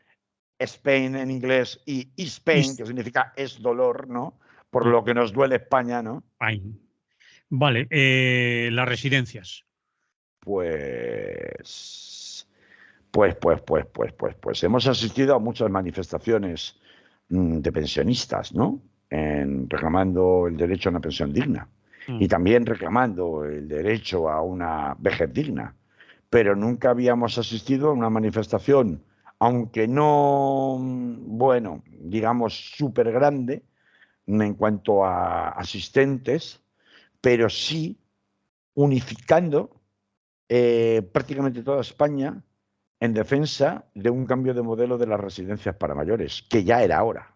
Spain en inglés y Spain, que significa es dolor, ¿no? Por lo que nos duele España, ¿no? Spain. Vale, las residencias. Pues hemos asistido a muchas manifestaciones de pensionistas, ¿no? Reclamando el derecho a una pensión digna y también reclamando el derecho a una vejez digna. Pero nunca habíamos asistido a una manifestación, aunque no, bueno, digamos, súper grande en cuanto a asistentes, pero sí unificando prácticamente toda España en defensa de un cambio de modelo de las residencias para mayores, que ya era hora,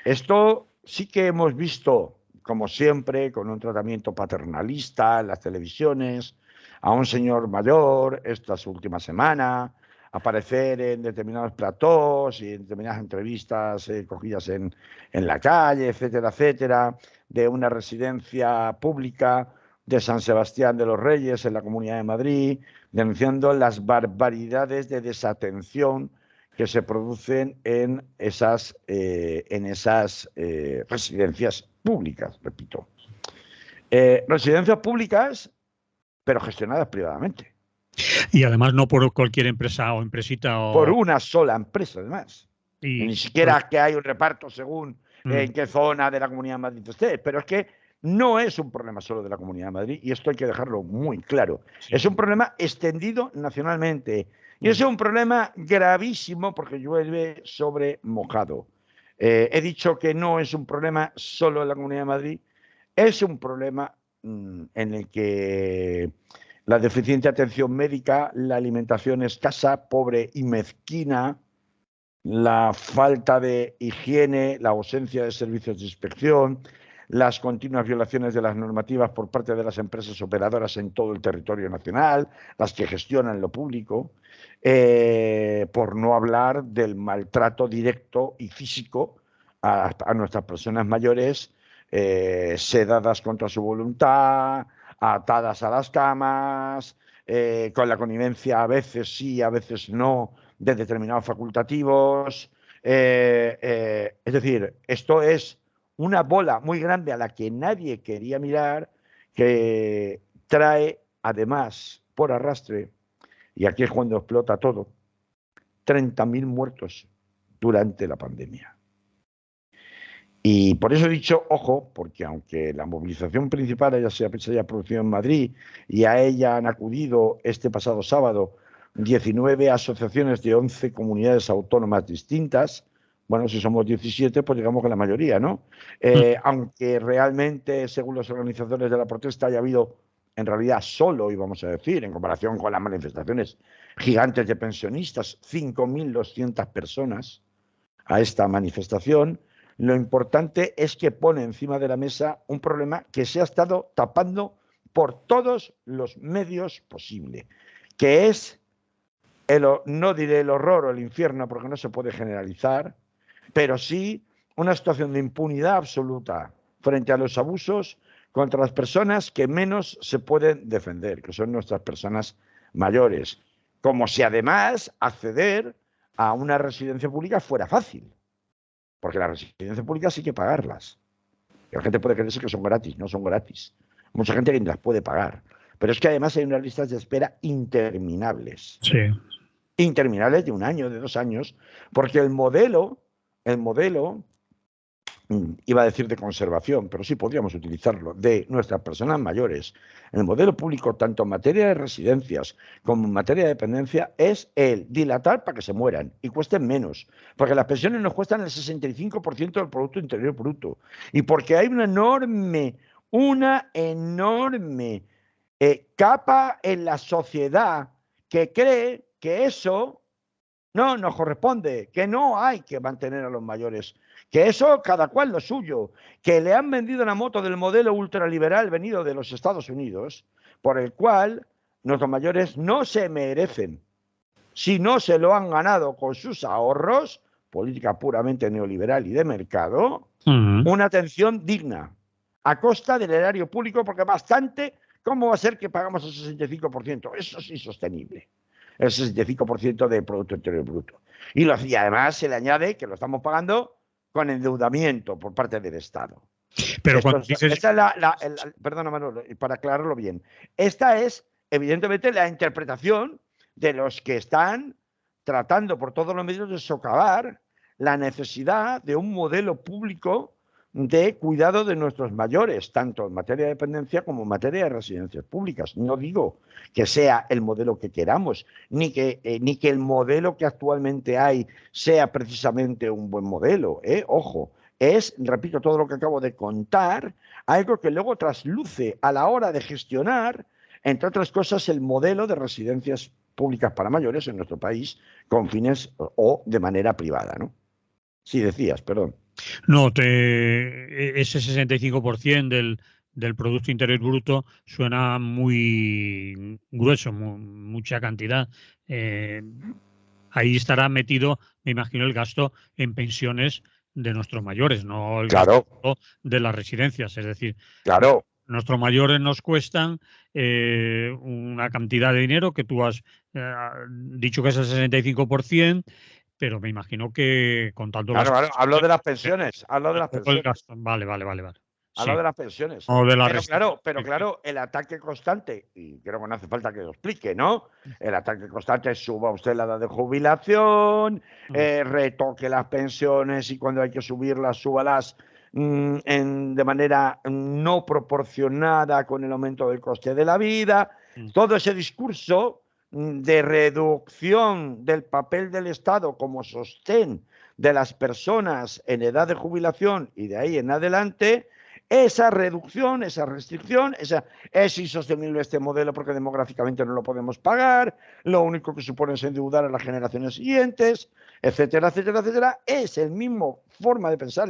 Esto sí que hemos visto, como siempre, con un tratamiento paternalista en las televisiones, a un señor mayor estas últimas semanas, aparecer en determinados platós y en determinadas entrevistas cogidas en la calle, etcétera, etcétera, de una residencia pública de San Sebastián de los Reyes en la Comunidad de Madrid, denunciando las barbaridades de desatención que se producen en esas residencias públicas, repito. Residencias públicas, pero gestionadas privadamente. Y además no por cualquier empresa o empresita. Por una sola empresa, además. Y ni siquiera que hay un reparto según en qué zona de la Comunidad de Madrid esté, pero es que no es un problema solo de la Comunidad de Madrid, y esto hay que dejarlo muy claro. Sí. Es un problema extendido nacionalmente. Y es un problema gravísimo porque llueve sobre mojado. He dicho que no es un problema solo de la Comunidad de Madrid, es un problema en el que la deficiente atención médica, la alimentación escasa, pobre y mezquina, la falta de higiene, la ausencia de servicios de inspección, las continuas violaciones de las normativas por parte de las empresas operadoras en todo el territorio nacional, las que gestionan lo público, por no hablar del maltrato directo y físico a nuestras personas mayores, sedadas contra su voluntad, atadas a las camas, con la connivencia a veces sí, a veces no, de determinados facultativos. Es decir, esto es una bola muy grande a la que nadie quería mirar, que trae además por arrastre, y aquí es cuando explota todo, 30.000 muertos durante la pandemia. Y por eso he dicho, ojo, porque aunque la movilización principal se haya producido en Madrid y a ella han acudido este pasado sábado 19 asociaciones de 11 comunidades autónomas distintas, bueno, si somos 17, pues digamos que la mayoría, ¿no? Aunque realmente, según los organizadores de la protesta, haya habido, en realidad, solo, íbamos a decir, en comparación con las manifestaciones gigantes de pensionistas, 5.200 personas a esta manifestación. Lo importante es que pone encima de la mesa un problema que se ha estado tapando por todos los medios posibles, que es, no diré el horror o el infierno porque no se puede generalizar, pero sí una situación de impunidad absoluta frente a los abusos contra las personas que menos se pueden defender, que son nuestras personas mayores, como si además acceder a una residencia pública fuera fácil. Porque las residencias públicas sí hay que pagarlas. La gente puede creerse que son gratis, no son gratis. Mucha gente que ni las puede pagar. Pero es que además hay unas listas de espera interminables. Sí. Interminables de 1 año, de 2 años, porque el modelo, iba a decir de conservación, pero sí podríamos utilizarlo, de nuestras personas mayores, el modelo público, tanto en materia de residencias como en materia de dependencia, es el dilatar para que se mueran y cuesten menos, porque las pensiones nos cuestan el 65% del Producto Interior Bruto, y porque hay una enorme capa en la sociedad que cree que eso no nos corresponde, que no hay que mantener a los mayores, que eso cada cual lo suyo, que le han vendido la moto del modelo ultraliberal venido de los Estados Unidos, por el cual nuestros mayores no se merecen, si no se lo han ganado con sus ahorros, política puramente neoliberal y de mercado, una atención digna, a costa del erario público, porque bastante, ¿cómo va a ser que pagamos el 65%? Eso es insostenible. El 65% del Producto Interior Bruto. Y además se le añade que lo estamos pagando con endeudamiento por parte del Estado. Pero cuando dices... Perdona, Manolo, para aclararlo bien. Esta es, evidentemente, la interpretación de los que están tratando por todos los medios de socavar la necesidad de un modelo público de cuidado de nuestros mayores, tanto en materia de dependencia como en materia de residencias públicas. No digo que sea el modelo que queramos, ni que el modelo que actualmente hay sea precisamente un buen modelo. Ojo, es, repito todo lo que acabo de contar, algo que luego trasluce a la hora de gestionar, entre otras cosas, el modelo de residencias públicas para mayores en nuestro país con fines o de manera privada, ¿no? Sí, decías, perdón. No, ese 65% del Producto Interior Bruto suena muy grueso, mucha cantidad. Ahí estará metido, me imagino, el gasto en pensiones de nuestros mayores, no el gasto Claro, de las residencias. Es decir, claro. nuestros mayores nos cuestan una cantidad de dinero que tú has dicho que es el 65%, pero me imagino que contando las Claro, claro, hablo pensiones, de las pensiones, hablo de las todo el pensiones. gasto. Vale, vale, vale, vale. Hablo Sí, de las pensiones. o de la Pero claro, el ataque constante, y creo que no hace falta que lo explique, ¿no? El ataque constante es suba usted la edad de jubilación, retoque las pensiones y cuando hay que subirlas, súbalas de manera no proporcionada con el aumento del coste de la vida. Todo ese discurso de reducción del papel del Estado como sostén de las personas en edad de jubilación y de ahí en adelante, esa reducción, esa restricción, es insostenible este modelo porque demográficamente no lo podemos pagar, lo único que supone es endeudar a las generaciones siguientes, etcétera, etcétera, etcétera. Es el mismo forma de pensar,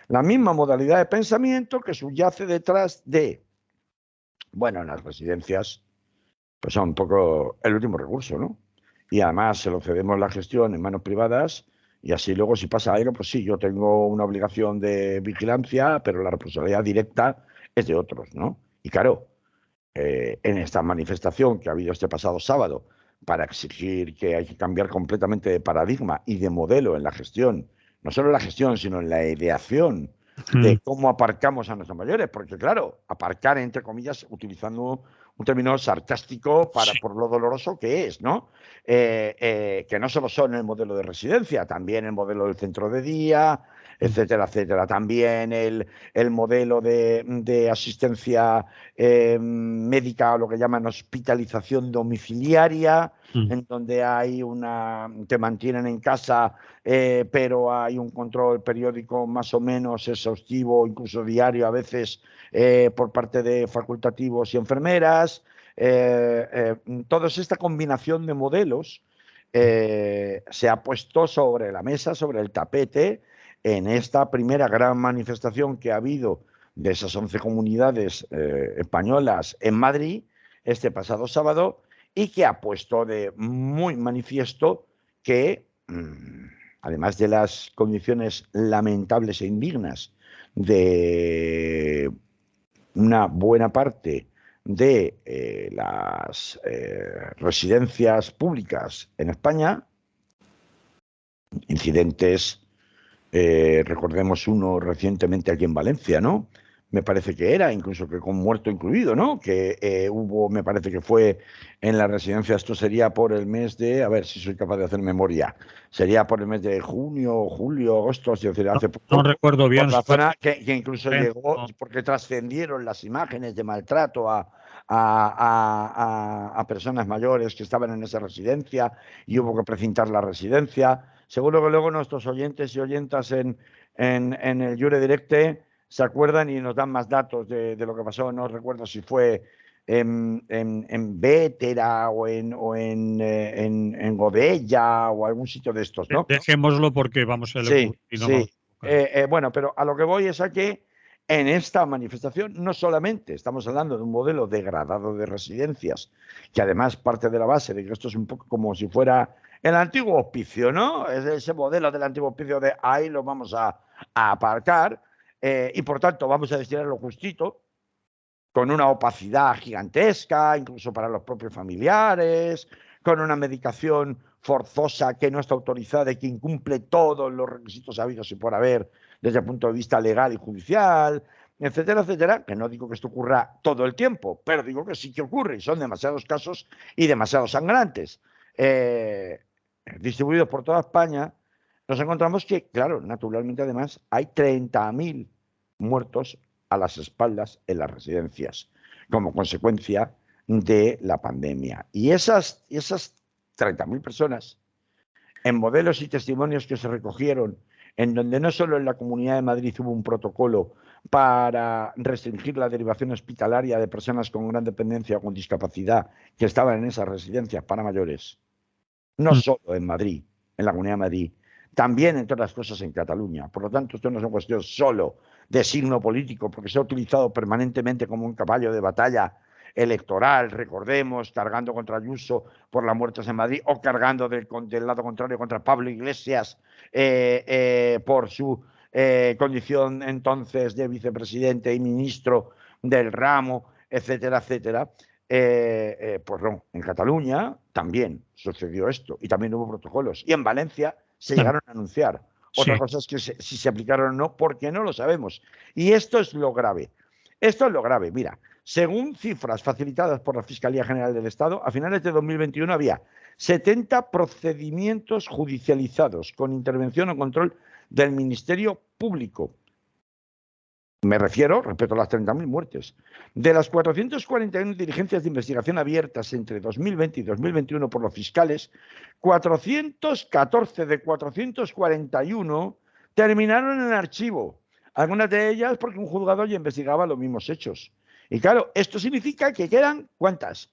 la misma modalidad de pensamiento que subyace detrás de, bueno, las residencias, pues son un poco el último recurso, ¿no? Y además se lo cedemos la gestión en manos privadas y así luego si pasa algo, pues sí, yo tengo una obligación de vigilancia, pero la responsabilidad directa es de otros, ¿no? Y claro, en esta manifestación que ha habido este pasado sábado para exigir que hay que cambiar completamente de paradigma y de modelo en la gestión, no solo en la gestión, sino en la ideación de cómo aparcamos a nuestros mayores, porque claro, aparcar entre comillas, utilizando un término sarcástico por lo doloroso que es, ¿no? Que no solo son el modelo de residencia, también el modelo del centro de día, etcétera, etcétera. También el modelo de asistencia médica, o lo que llaman hospitalización domiciliaria, en donde te mantienen en casa, pero hay un control periódico más o menos exhaustivo, incluso diario a veces, por parte de facultativos y enfermeras. Toda esta combinación de modelos se ha puesto sobre la mesa, sobre el tapete, en esta primera gran manifestación que ha habido de esas 11 comunidades españolas en Madrid este pasado sábado y que ha puesto de muy manifiesto que, además de las condiciones lamentables e indignas de una buena parte de las residencias públicas en España, incidentes, recordemos uno recientemente aquí en Valencia, ¿no? Me parece que era, incluso que con muerto incluido, ¿no? Que hubo, me parece que fue en la residencia, esto sería por el mes de, a ver si soy capaz de hacer memoria, sería por el mes de junio, julio, agosto, es decir, hace poco, no recuerdo bien. por la zona que incluso llegó, No. porque trascendieron las imágenes de maltrato a personas mayores que estaban en esa residencia y hubo que precintar la residencia. Seguro que luego nuestros oyentes y oyentas en el Jure Directe se acuerdan y nos dan más datos de lo que pasó. No recuerdo si fue en Bétera o en Godella o algún sitio de estos, ¿no? Dejémoslo porque vamos a Sí, y no vamos sí. a buscar. Bueno, pero a lo que voy es a que en esta manifestación no solamente estamos hablando de un modelo degradado de residencias, que además parte de la base de que esto es un poco como si fuera el antiguo hospicio, ¿no? Es ese modelo del antiguo hospicio de ahí lo vamos a aparcar y por tanto vamos a destinar lo justito, con una opacidad gigantesca, incluso para los propios familiares, con una medicación forzosa que no está autorizada y que incumple todos los requisitos habidos y por haber desde el punto de vista legal y judicial, etcétera, etcétera, que no digo que esto ocurra todo el tiempo, pero digo que sí que ocurre y son demasiados casos y demasiado sangrantes. Distribuidos por toda España, nos encontramos que, claro, naturalmente además hay 30.000 muertos a las espaldas en las residencias como consecuencia de la pandemia. Y esas 30.000 personas, en modelos y testimonios que se recogieron, en donde no solo en la Comunidad de Madrid hubo un protocolo para restringir la derivación hospitalaria de personas con gran dependencia o con discapacidad que estaban en esas residencias para mayores, no solo en Madrid, en la Comunidad de Madrid, también, entre otras cosas, en Cataluña. Por lo tanto, esto no es una cuestión solo de signo político, porque se ha utilizado permanentemente como un caballo de batalla electoral, recordemos, cargando contra Ayuso por las muertes en Madrid o cargando del lado contrario contra Pablo Iglesias por su condición entonces de vicepresidente y ministro del ramo, etcétera, etcétera. Pues no, en Cataluña también sucedió esto y también hubo protocolos. Y en Valencia se llegaron a anunciar. Otra Sí. cosa es que si se aplicaron o no, porque no lo sabemos. Y esto es lo grave. Esto es lo grave. Mira, según cifras facilitadas por la Fiscalía General del Estado, a finales de 2021 había 70 procedimientos judicializados con intervención o control del Ministerio Público. Me refiero, respecto a las 30.000 muertes. De las 441 diligencias de investigación abiertas entre 2020 y 2021 por los fiscales, 414 de 441 terminaron en archivo. Algunas de ellas porque un juzgado ya investigaba los mismos hechos. Y claro, esto significa que quedan, ¿cuántas?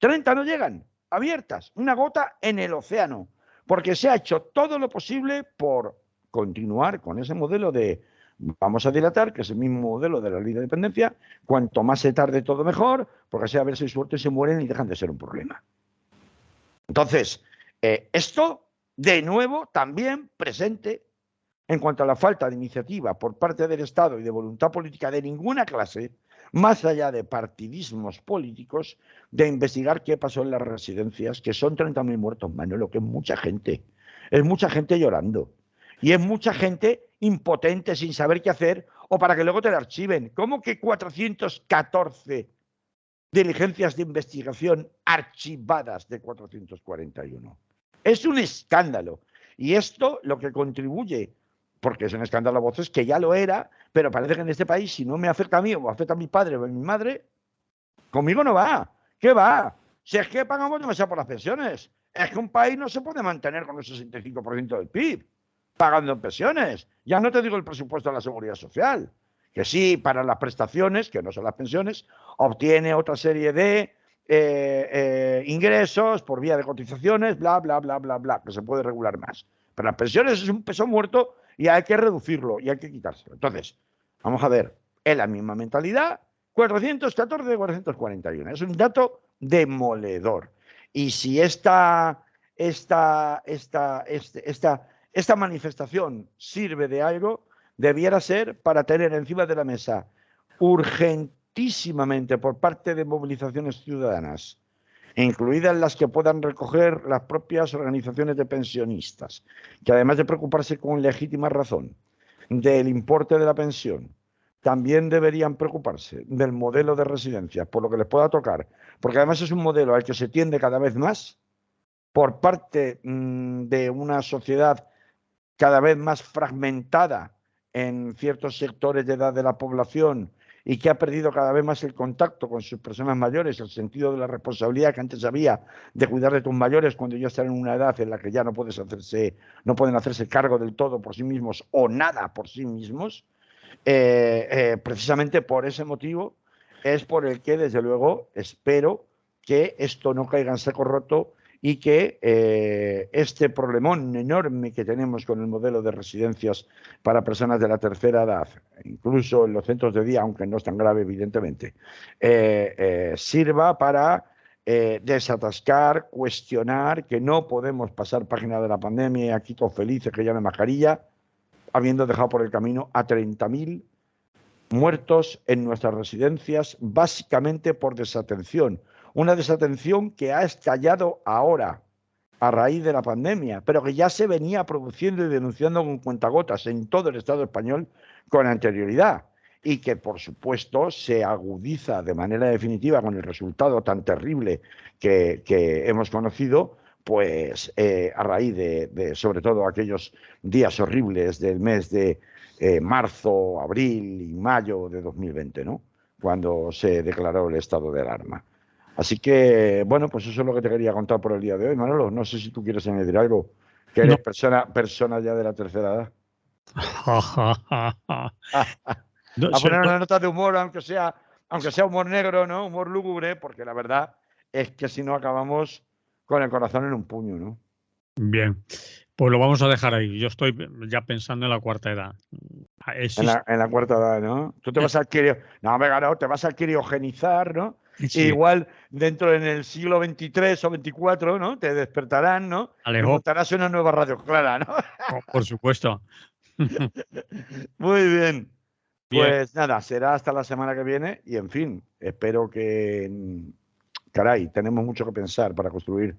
30 no llegan, abiertas, una gota en el océano, porque se ha hecho todo lo posible por continuar con ese modelo de vamos a dilatar, que es el mismo modelo de la ley de dependencia, cuanto más se tarde todo mejor, porque así a ver si hay suerte se mueren y dejan de ser un problema. Entonces, esto de nuevo también presente en cuanto a la falta de iniciativa por parte del Estado y de voluntad política de ninguna clase, más allá de partidismos políticos, de investigar qué pasó en las residencias, que son 30.000 muertos, Manolo, que es mucha gente. Es mucha gente llorando. Y es mucha gente impotente, sin saber qué hacer, o para que luego te la archiven. ¿Cómo que 414 diligencias de investigación archivadas de 441? Es un escándalo. Y esto lo que contribuye, porque es un escándalo a voces que ya lo era, pero parece que en este país, si no me afecta a mí o afecta a mi padre o a mi madre, conmigo no va. ¿Qué va? Si es que pagamos demasiado por las pensiones. Es que un país no se puede mantener con un 65% del PIB pagando en pensiones. Ya no te digo el presupuesto de la seguridad social, que sí, para las prestaciones, que no son las pensiones, obtiene otra serie de ingresos por vía de cotizaciones, bla, bla, bla, bla, bla, que se puede regular más. Pero las pensiones es un peso muerto y hay que reducirlo y hay que quitárselo. Entonces, vamos a ver, es la misma mentalidad, 414 de 441. Es un dato demoledor. Y si esta manifestación sirve de algo, debiera ser para tener encima de la mesa urgentísimamente por parte de movilizaciones ciudadanas, incluidas las que puedan recoger las propias organizaciones de pensionistas, que además de preocuparse con legítima razón del importe de la pensión, también deberían preocuparse del modelo de residencias, por lo que les pueda tocar, porque además es un modelo al que se tiende cada vez más por parte de una sociedad cada vez más fragmentada en ciertos sectores de edad de la población y que ha perdido cada vez más el contacto con sus personas mayores, el sentido de la responsabilidad que antes había de cuidar de tus mayores cuando ya están en una edad en la que ya no pueden hacerse cargo del todo por sí mismos o nada por sí mismos. Precisamente por ese motivo es por el que, desde luego, espero que esto no caiga en saco roto y que este problemón enorme que tenemos con el modelo de residencias para personas de la tercera edad, incluso en los centros de día, aunque no es tan grave, evidentemente, sirva para desatascar, cuestionar, que no podemos pasar página de la pandemia y aquí todos felices que ya no hay mascarilla, habiendo dejado por el camino a 30.000 muertos en nuestras residencias, básicamente por desatención. Una desatención que ha estallado ahora, a raíz de la pandemia, pero que ya se venía produciendo y denunciando con cuentagotas en todo el Estado español con anterioridad y que, por supuesto, se agudiza de manera definitiva con el resultado tan terrible que hemos conocido, pues a raíz de sobre todo aquellos días horribles del mes de marzo, abril y mayo de 2020, ¿no? Cuando se declaró el estado de alarma. Así que, bueno, pues eso es lo que te quería contar por el día de hoy, Manolo. No sé si tú quieres añadir algo, que eres persona ya de la tercera edad. No, A poner una nota de humor, aunque sea humor negro, ¿no? Humor lúgubre, porque la verdad es que si no acabamos con el corazón en un puño, ¿no? Bien. Pues lo vamos a dejar ahí. Yo estoy ya pensando en la cuarta edad. Existe. En la cuarta edad, ¿no? Tú te vas al no, venga, no, te vas a criogenizar, ¿no? Y Sí, igual dentro en el siglo XXIII o XXIV, ¿no? Te despertarán, ¿no? Y Alejo, montarás una nueva Radio Clara, ¿no? por supuesto. Muy bien. Bien. Pues nada, será hasta la semana que viene y en fin, espero que, caray, tenemos mucho que pensar para construir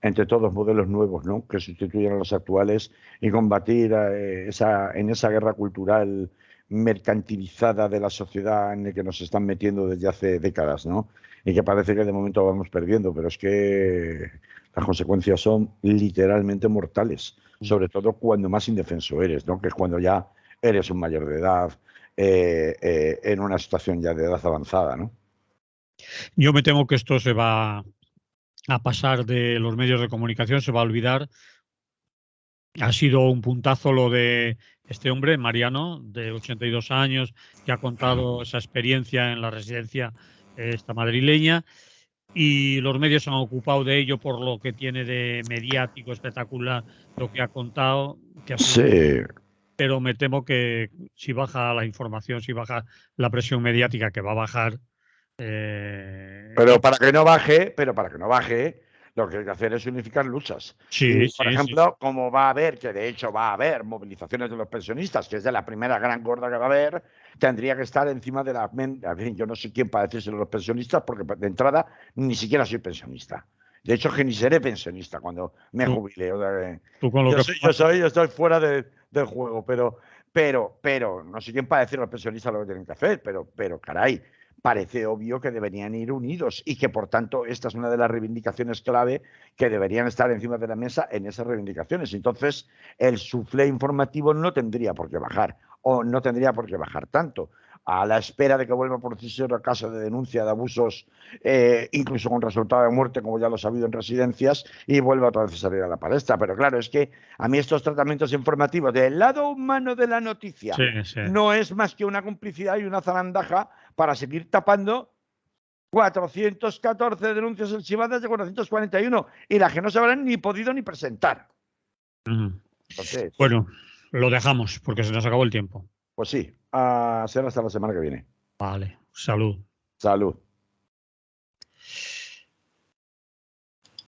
entre todos modelos nuevos, ¿no? Que sustituyan a los actuales y combatir en esa guerra cultural mercantilizada de la sociedad en la que nos están metiendo desde hace décadas, ¿no? Y que parece que de momento vamos perdiendo, pero es que las consecuencias son literalmente mortales, sobre todo cuando más indefenso eres, ¿no? Que es cuando ya eres un mayor de edad, en una situación ya de edad avanzada, ¿no? Yo me temo que esto se va a pasar de los medios de comunicación, se va a olvidar. Ha sido un puntazo lo de este hombre, Mariano, de 82 años, que ha contado esa experiencia en la residencia esta madrileña, y los medios se han ocupado de ello por lo que tiene de mediático, espectacular, lo que ha contado, que ha sido, Sí, pero me temo que si baja la información, si baja la presión mediática, que va a bajar, pero para que no baje, lo que hay que hacer es unificar luchas. sí, Y, por sí, sí, ejemplo, como va a haber, que de hecho va a haber movilizaciones de los pensionistas, que es de la primera gran gorda que va a haber, tendría que estar encima de la... En fin, yo no sé quién para decírselo a los pensionistas, porque de entrada ni siquiera soy pensionista. De hecho, que ni seré pensionista cuando me tú, jubile. O sea, tú con lo que yo estoy fuera del juego, pero, no sé quién para decir a los pensionistas lo que tienen que hacer, pero caray, parece obvio que deberían ir unidos y que, por tanto, esta es una de las reivindicaciones clave que deberían estar encima de la mesa en esas reivindicaciones. Entonces, el suflé informativo no tendría por qué bajar o no tendría por qué bajar tanto, a la espera de que vuelva a producirse otro caso de denuncia de abusos, incluso con resultado de muerte, como ya lo ha habido en residencias, y vuelva otra vez a salir a la palestra. Pero claro, es que a mí estos tratamientos informativos del lado humano de la noticia sí, sí. no es más que una complicidad y una zarandaja para seguir tapando 414 denuncias archivadas de 441 y las que no se habrán ni podido ni presentar. Entonces, Bueno, lo dejamos porque se nos acabó el tiempo. pues sí, será hasta la semana que viene. Vale, salud. Salud.